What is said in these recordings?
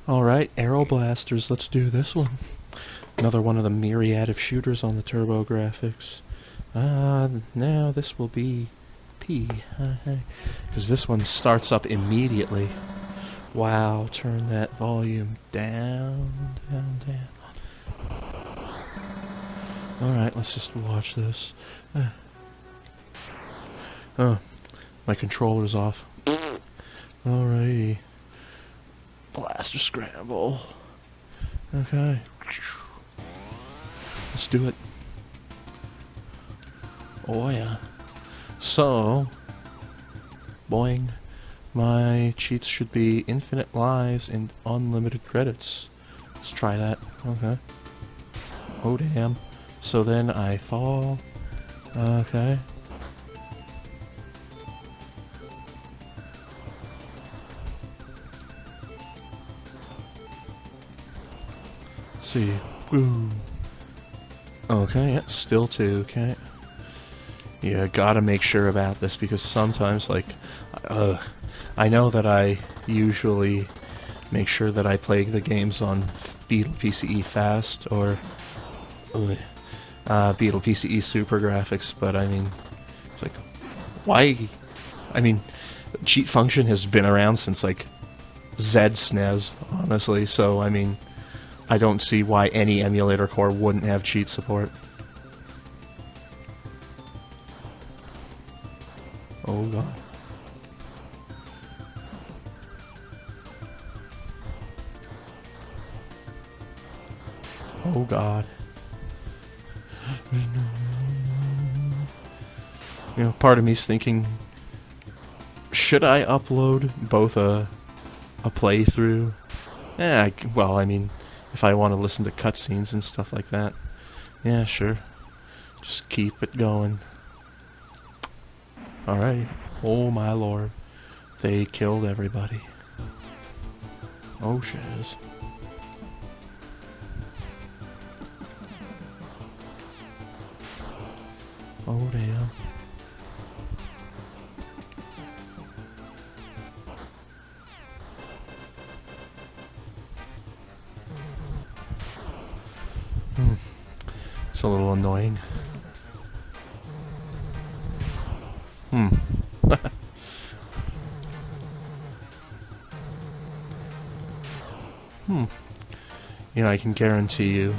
Alright, Aero blasters, let's do this one. Another one of the myriad of shooters on the Turbo Graphics. Now this will be P. Because this one starts up immediately. Wow, turn that volume down, down. Alright, let's just watch this. Oh, my controller's off. Alrighty. Blaster scramble. Okay. Let's do it. Oh yeah. So, boing. My cheats should be infinite lives and unlimited credits. Let's try that. Okay. Oh damn. So then I fall. Okay. See. Boom. Okay, yeah, still 2, okay. Yeah, gotta make sure about this because sometimes, like, I know that I usually make sure that I play the games on Beetle PCE Fast or Beetle PCE Super Graphics, but I mean, it's like, why? I mean, cheat function has been around since, like, ZSNES, honestly, so, I mean, I don't see why any emulator core wouldn't have cheat support. Oh god. Oh god. You know, part of me's thinking, should I upload both a playthrough? Well, I mean, if I want to listen to cutscenes and stuff like that. Yeah, sure. Just keep it going. Alright. Oh my lord. They killed everybody. Oh shiz. Oh damn. It's a little annoying. You know, I can guarantee you,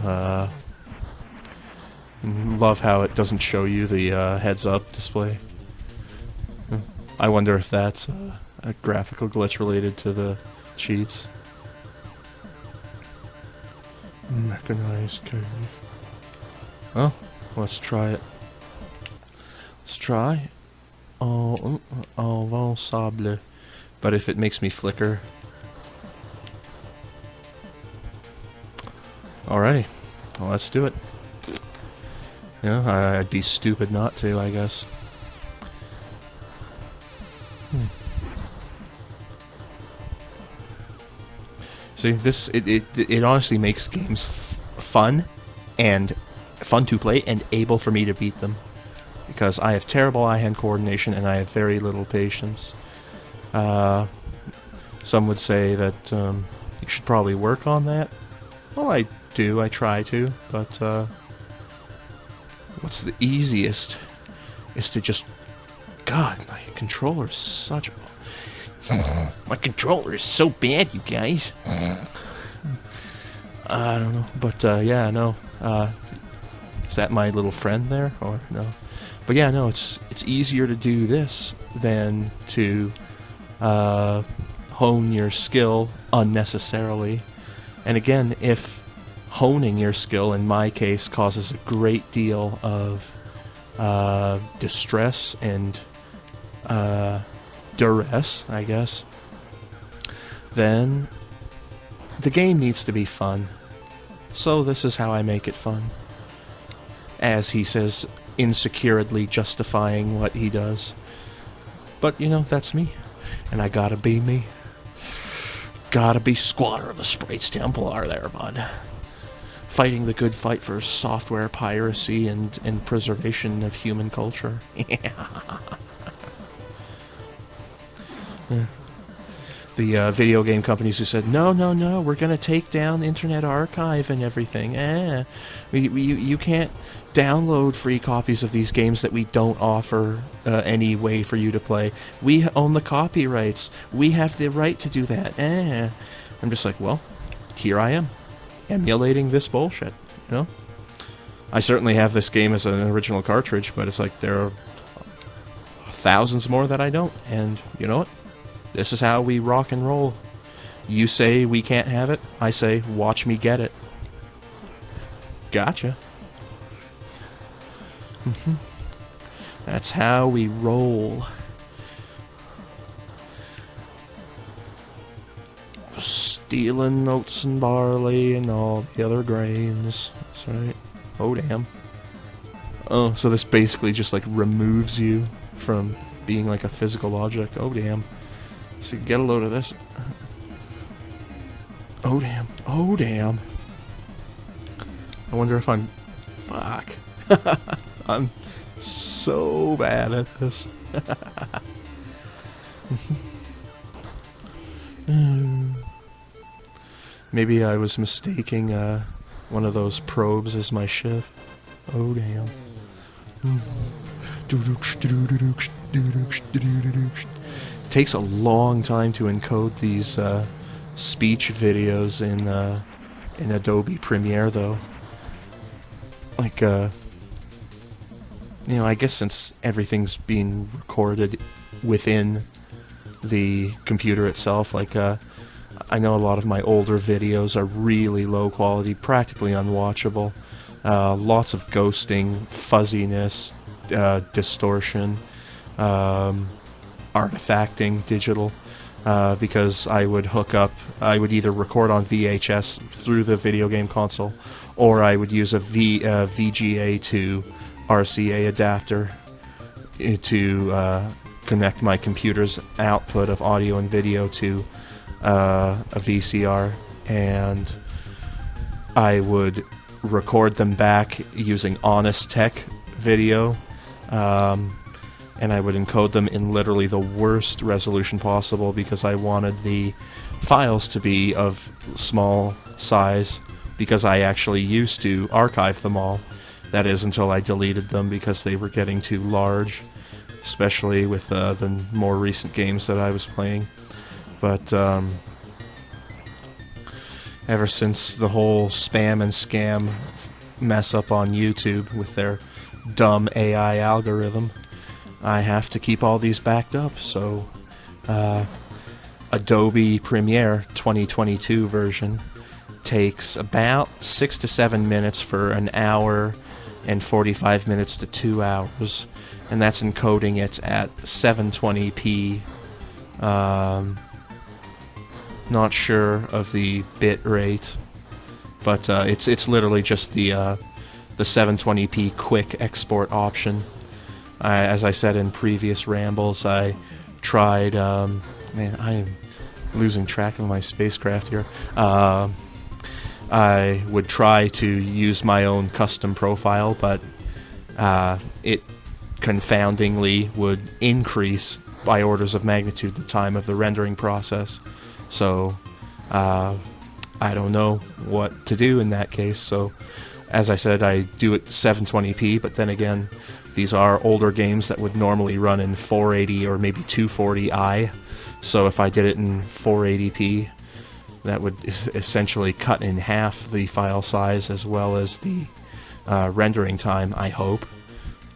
love how it doesn't show you the heads-up display. I wonder if that's a graphical glitch related to the cheats. Mechanized code. Oh, let's try it. Let's try. Oh, sable. But if it makes me flicker. Alrighty. Well, let's do it. Yeah, I'd be stupid not to, I guess. See, this, it honestly makes games fun, and fun to play, and able for me to beat them. Because I have terrible eye-hand coordination, and I have very little patience. Some would say that you should probably work on that. Well, I do, I try to, but what's the easiest is to just... God, my controller is such a... My controller is so bad, you guys. I don't know, but yeah, no. Is that my little friend there, or no? But yeah, no, it's easier to do this than to hone your skill unnecessarily. And again, if honing your skill, in my case, causes a great deal of distress and duress, I guess, then the game needs to be fun. So this is how I make it fun. As he says, insecurely justifying what he does. But, you know, that's me. And I gotta be me. Gotta be Skwatter of the Sprites Templar there, bud. Fighting the good fight for software piracy and preservation of human culture. Yeah. the video game companies who said, no, no, no, we're going to take down Internet Archive and everything. You can't download free copies of these games that we don't offer any way for you to play. We own the copyrights. We have the right to do that. I'm just like, well, here I am, emulating this bullshit, you know? I certainly have this game as an original cartridge, but it's like there are thousands more that I don't, and you know what? This is how we rock and roll. You say we can't have it, I say, watch me get it. Gotcha. That's how we roll. Stealing oats and barley and all the other grains. That's right. Oh, damn. Oh, so this basically just, like, removes you from being, like, a physical object. Oh, damn. So get a load of this. Oh, damn. Oh, damn. I wonder if I'm... Fuck. I'm so bad at this. Maybe I was mistaking one of those probes as my ship. Oh, damn. It takes a long time to encode these speech videos in Adobe Premiere, though. Like, you know, I guess since everything's being recorded within the computer itself, like, I know a lot of my older videos are really low quality, practically unwatchable. Lots of ghosting, fuzziness, distortion, artifacting, digital, because I would I would either record on VHS through the video game console, or I would use a VGA to RCA adapter to connect my computer's output of audio and video to a VCR, and I would record them back using Honest Tech video, and I would encode them in literally the worst resolution possible because I wanted the files to be of small size, because I actually used to archive them all. That is, until I deleted them because they were getting too large, especially with the more recent games that I was playing. But ever since the whole spam and scam mess up on YouTube with their dumb AI algorithm, I have to keep all these backed up. So Adobe Premiere 2022 version takes about 6 to 7 minutes for an hour and 45 minutes to 2 hours, and that's encoding it at 720p. Not sure of the bit rate, but it's literally just the 720p quick export option. As I said in previous rambles, I tried. Man, I am losing track of my spacecraft here. I would try to use my own custom profile, but it confoundingly would increase by orders of magnitude the time of the rendering process. So I don't know what to do in that case. So as I said, I do it 720p, but then again, these are older games that would normally run in 480 or maybe 240i. So if I did it in 480p, that would essentially cut in half the file size as well as the rendering time, I hope.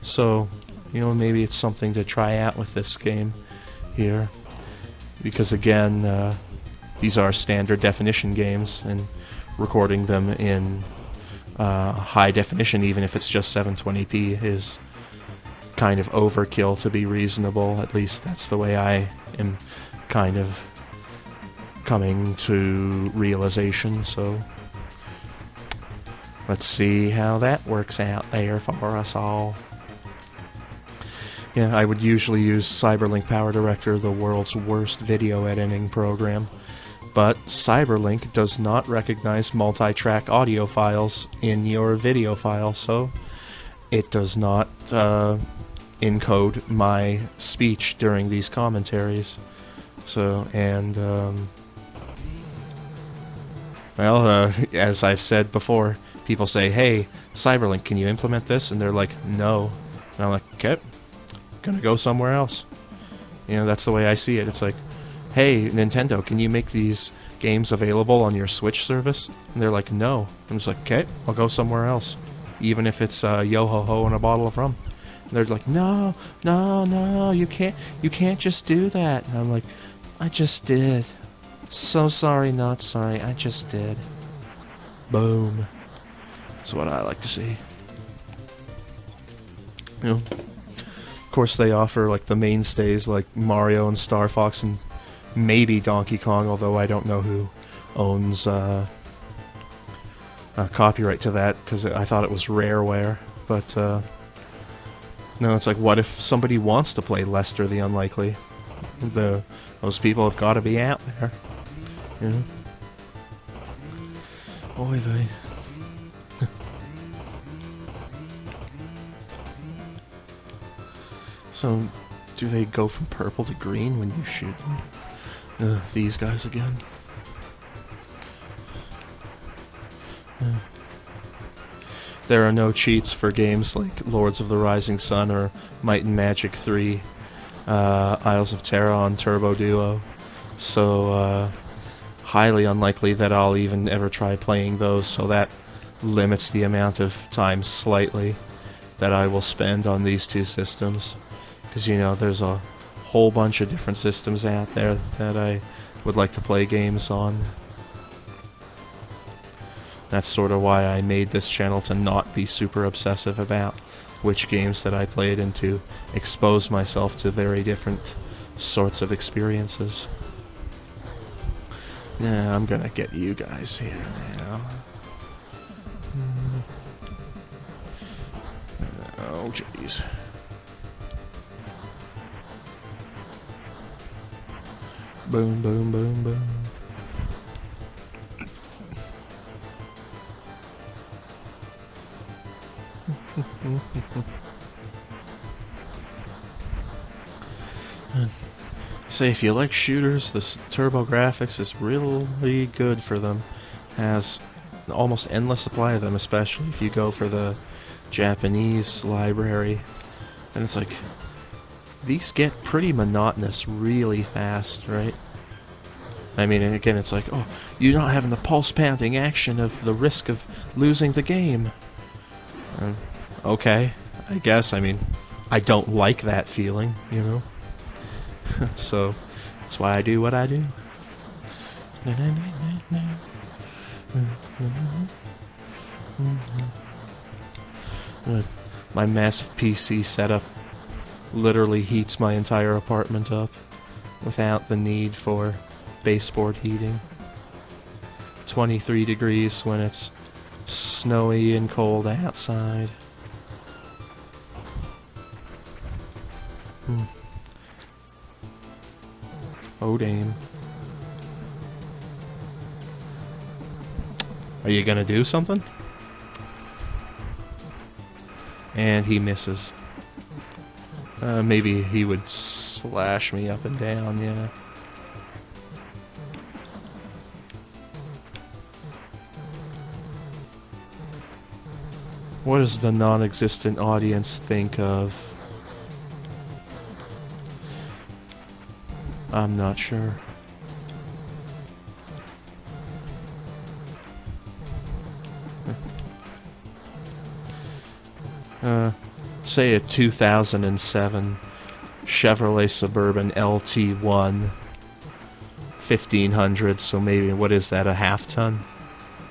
So, you know, maybe it's something to try out with this game here. Because again, these are standard definition games, and recording them in high definition, even if it's just 720p, is kind of overkill to be reasonable. At least that's the way I am kind of coming to realization. So let's see how that works out there for us all. Yeah, I would usually use Cyberlink Power Director, the world's worst video editing program, but Cyberlink does not recognize multi-track audio files in your video file, so it does not encode my speech during these commentaries. So, and, well, as I've said before, people say, hey, Cyberlink, can you implement this? And they're like, no. And I'm like, okay, gonna go somewhere else. You know, that's the way I see it. It's like, hey, Nintendo, can you make these games available on your Switch service? And they're like, no. I'm just like, okay, I'll go somewhere else. Even if it's yo-ho-ho and a bottle of rum. And they're like, no, no, no, you can't just do that. And I'm like, I just did. So sorry, not sorry, I just did. Boom. That's what I like to see. You know, of course they offer like the mainstays like Mario and Star Fox and maybe Donkey Kong, although I don't know who owns copyright to that, because I thought it was Rareware. But no, it's like, what if somebody wants to play Lester the Unlikely? Those people have got to be out there. You know? Oy vey. So, do they go from purple to green when you shoot them? These guys again. There are no cheats for games like Lords of the Rising Sun or Might and Magic 3, Isles of Terra on Turbo Duo. So, highly unlikely that I'll even ever try playing those, so that limits the amount of time slightly that I will spend on these two systems. Because, you know, there's a whole bunch of different systems out there that I would like to play games on. That's sort of why I made this channel, to not be super obsessive about which games that I played and to expose myself to very different sorts of experiences. Yeah, I'm gonna get you guys here now. Oh, jeez. Boom, boom, boom, boom. Say, if you like shooters, this Turbo Graphics is really good for them. Has an almost endless supply of them, especially if you go for the Japanese library. And it's like, these get pretty monotonous really fast, right? I mean, and again, it's like, oh, you're not having the pulse-pounding action of the risk of losing the game. Okay, I guess. I mean, I don't like that feeling, you know? So, that's why I do what I do. My massive PC setup literally heats my entire apartment up without the need for baseboard heating. 23 degrees when it's snowy and cold outside. Oh, damn. Are you gonna do something? And he misses. Maybe he would slash me up and down, yeah. What does the non-existent audience think of? I'm not sure. Say a 2007 Chevrolet Suburban LT1 1500, so maybe, what is that, a half ton?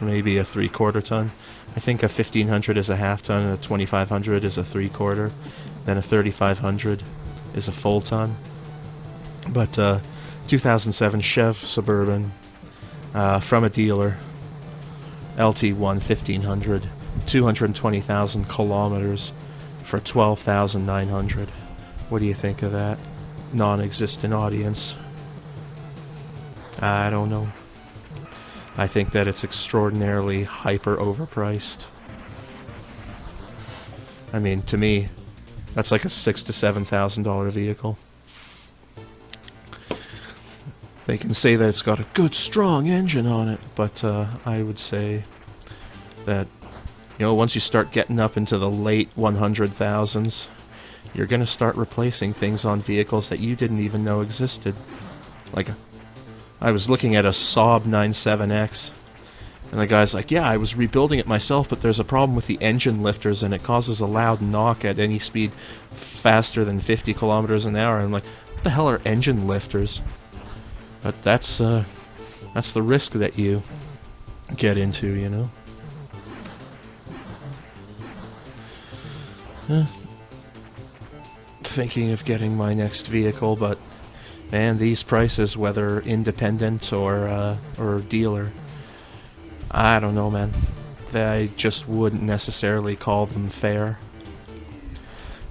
Maybe a 3/4 ton? I think a 1500 is a half ton, and a 2500 is a 3/4, then a 3500 is a full ton. But 2007 Chev Suburban from a dealer, LT1 1500, 220,000 kilometers for 12,900. What do you think of that? Non-existent audience. I don't know. I think that it's extraordinarily hyper overpriced. I mean, to me, that's like a $6,000 to $7,000 vehicle. They can say that it's got a good, strong engine on it, but I would say that, you know, once you start getting up into the late 100,000s, you're going to start replacing things on vehicles that you didn't even know existed. Like, I was looking at a Saab 97X, and the guy's like, yeah, I was rebuilding it myself, but there's a problem with the engine lifters, and it causes a loud knock at any speed faster than 50 kilometers an hour. And I'm like, what the hell are engine lifters? But that's the risk that you get into, you know? Thinking of getting my next vehicle, but man, these prices, whether independent or dealer, I don't know, man. I just wouldn't necessarily call them fair.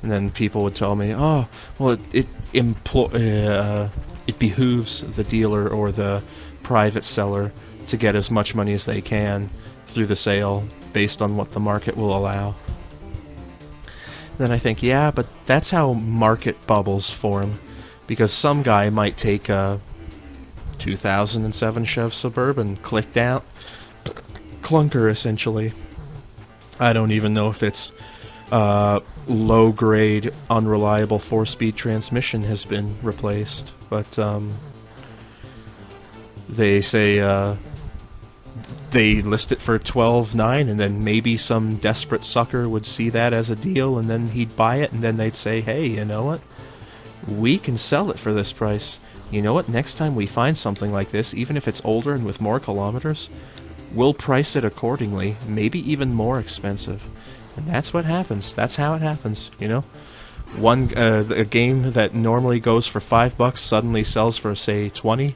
And then people would tell me, oh, well, it behooves the dealer or the private seller to get as much money as they can through the sale based on what the market will allow. Then I think, yeah, but that's how market bubbles form. Because some guy might take a 2007 Chev Suburban, clicked out, clunker essentially. I don't even know if it's low-grade, unreliable 4-speed transmission has been replaced, but they say they list it for $12,900, and then maybe some desperate sucker would see that as a deal, and then he'd buy it, and then they'd say, hey, you know what? We can sell it for this price. You know what? Next time we find something like this, even if it's older and with more kilometers, we'll price it accordingly, maybe even more expensive. And that's what happens. That's how it happens, you know? A game that normally goes for $5 suddenly sells for, say, 20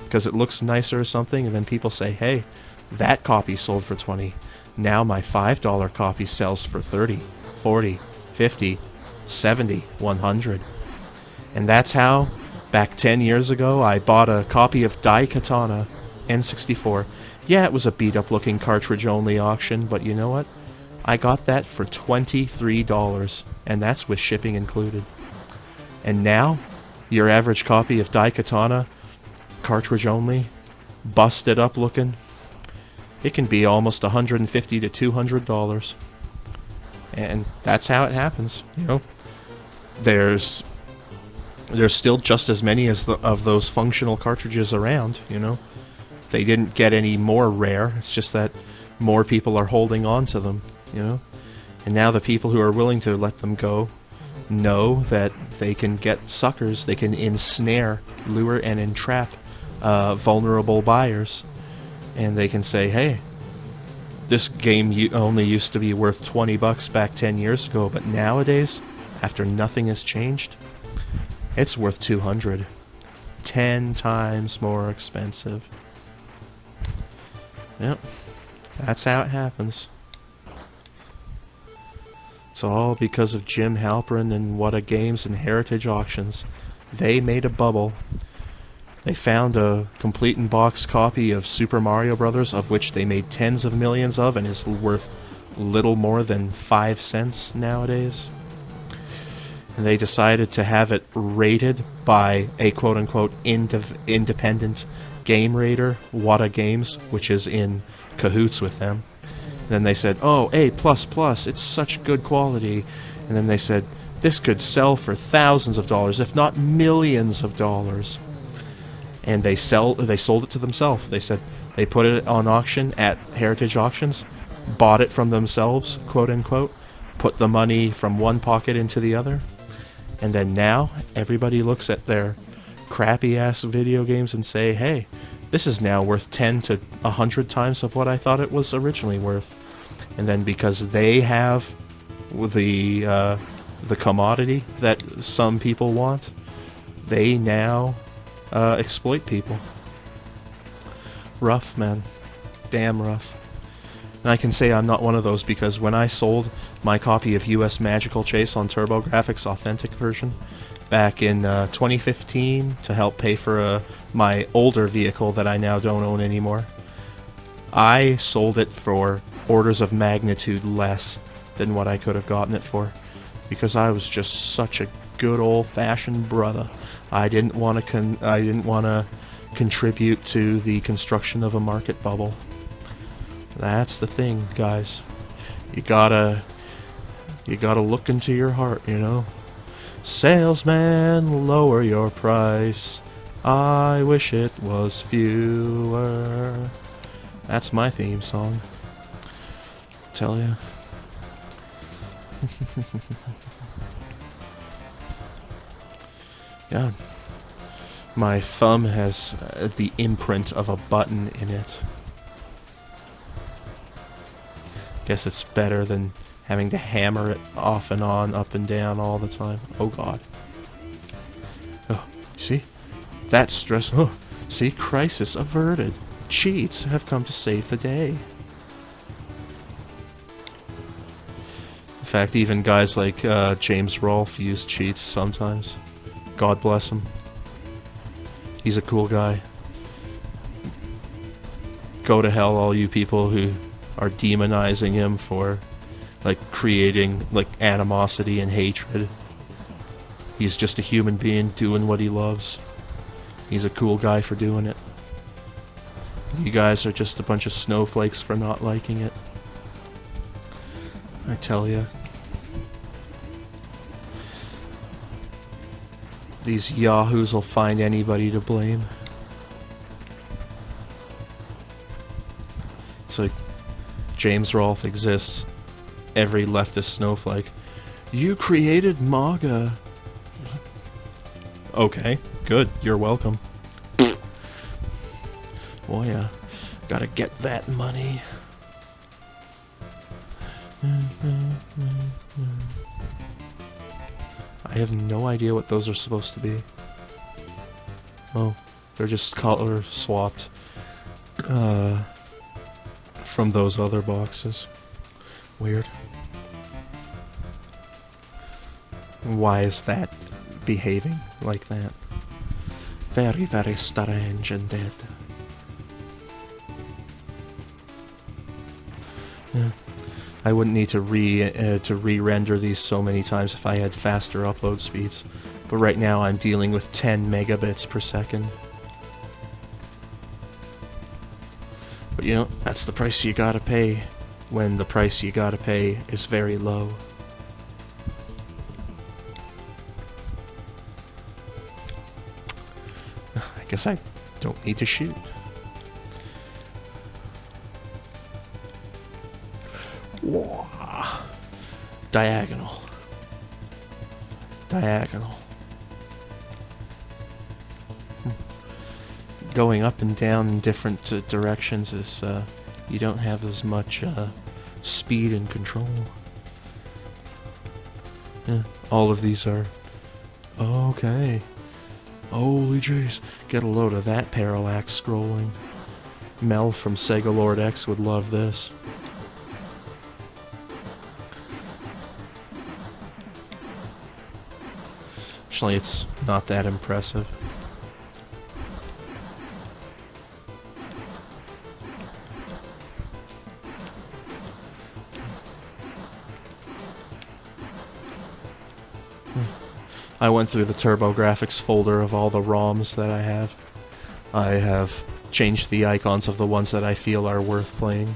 because it looks nicer or something, and then people say, hey, that copy sold for 20. Now my $5 copy sells for 30, 40, 50, 70, 100. And that's how, back 10 years ago, I bought a copy of Daikatana N64. Yeah, it was a beat-up looking cartridge-only auction, but you know what? I got that for $23, and that's with shipping included. And now, your average copy of Daikatana, cartridge-only, busted up looking, it can be almost $150 to $200. And that's how it happens, you know? There's still just as many as of those functional cartridges around, you know? They didn't get any more rare, it's just that more people are holding on to them, you know? And now the people who are willing to let them go know that they can get suckers, they can ensnare, lure, and entrap vulnerable buyers. And they can say, hey, this game only used to be worth $20 back 10 years ago, but nowadays, after nothing has changed, it's worth $200. 10 times more expensive. Yep, that's how it happens. It's all because of Jim Halpern and What A Games and Heritage Auctions. They made a bubble. They found a complete-in-box copy of Super Mario Bros., of which they made tens of millions of, and is worth little more than 5 cents nowadays. And they decided to have it rated by a quote-unquote independent game rater, What A Games, which is in cahoots with them. And then they said, oh, A++, it's such good quality. And then they said, this could sell for thousands of dollars, if not millions of dollars. And they sold it to themselves. They said they put it on auction at Heritage Auctions, bought it from themselves, quote-unquote, put the money from one pocket into the other, and then now everybody looks at their crappy-ass video games and say, hey, this is now worth 10 to 100 times of what I thought it was originally worth. And then because they have the commodity that some people want, they now exploit people. Rough, man. Damn rough. And I can say I'm not one of those because when I sold my copy of US Magical Chase on TurboGrafx Authentic version back in 2015 to help pay for my older vehicle that I now don't own anymore, I sold it for orders of magnitude less than what I could have gotten it for because I was just such a good old-fashioned brother. I didn't want to contribute to the construction of a market bubble. That's the thing, guys. You gotta look into your heart, you know? Salesman, lower your price. I wish it was fewer. That's my theme song. Tell ya. Yeah. My thumb has the imprint of a button in it. Guess it's better than having to hammer it off and on, up and down all the time. Oh god. Oh, see? That's stress. Oh, see? Crisis averted. Cheats have come to save the day. In fact, even guys like James Rolfe use cheats sometimes. God bless him. He's a cool guy. Go to hell, all you people who are demonizing him for, like, creating, like, animosity and hatred. He's just a human being doing what he loves. He's a cool guy for doing it. You guys are just a bunch of snowflakes for not liking it. I tell ya. These yahoos will find anybody to blame. It's like James Rolfe exists. Every leftist snowflake. You created MAGA. Okay, good. You're welcome. Oh yeah, gotta get that money. I have no idea what those are supposed to be. Oh, they're just color swapped from those other boxes. Weird. Why is that behaving like that? Very, very strange indeed. Yeah. I wouldn't need to re-render these so many times if I had faster upload speeds. But right now I'm dealing with 10 megabits per second. But you know, that's the price you gotta pay when the price you gotta pay is very low. I guess I don't need to shoot. Whoa. Diagonal. Diagonal. Going up and down in different directions is, you don't have as much speed and control. Yeah, all of these are... Okay. Holy jeez. Get a load of that parallax scrolling. Mel from Sega Lord X would love this. Actually, it's not that impressive. I went through the TurboGrafx folder of all the ROMs that I have. I have changed the icons of the ones that I feel are worth playing.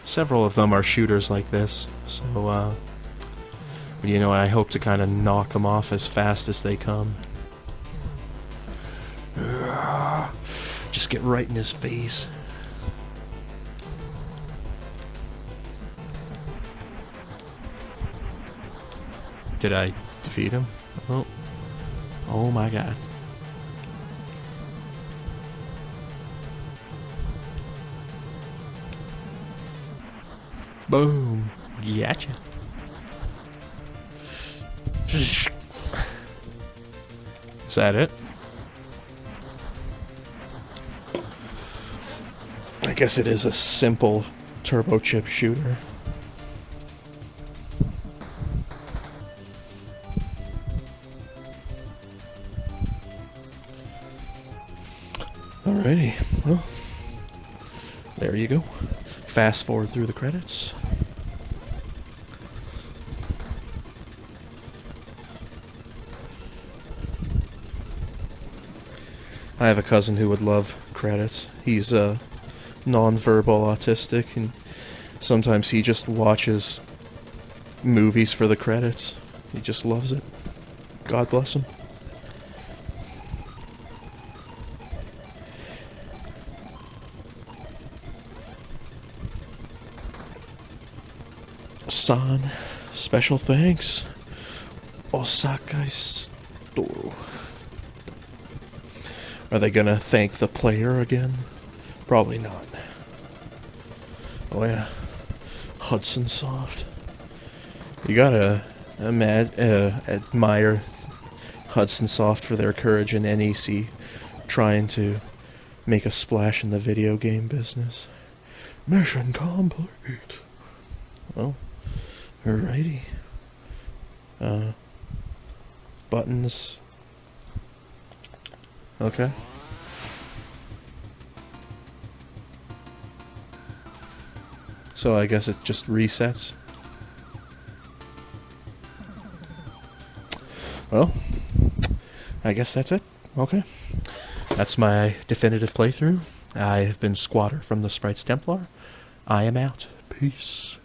Several of them are shooters like this, so you know, I hope to kind of knock them off as fast as they come. Just get right in his face. Did I defeat him? Oh. Oh my god. Boom. Gotcha. Is that it? I guess it is a simple turbo chip shooter. Alrighty, well, there you go. Fast forward through the credits. I have a cousin who would love credits. He's non-verbal autistic, and sometimes he just watches movies for the credits. He just loves it. God bless him. San, special thanks. Osakai Toro. Are they gonna thank the player again? Probably not. Oh yeah. Hudson Soft. You gotta admire Hudson Soft for their courage in NEC trying to make a splash in the video game business. Mission complete. Well, alrighty. Buttons. Okay. So I guess it just resets. Well, I guess that's it. Okay. That's my definitive playthrough. I have been Skwatter from the Sprites Templar. I am out. Peace.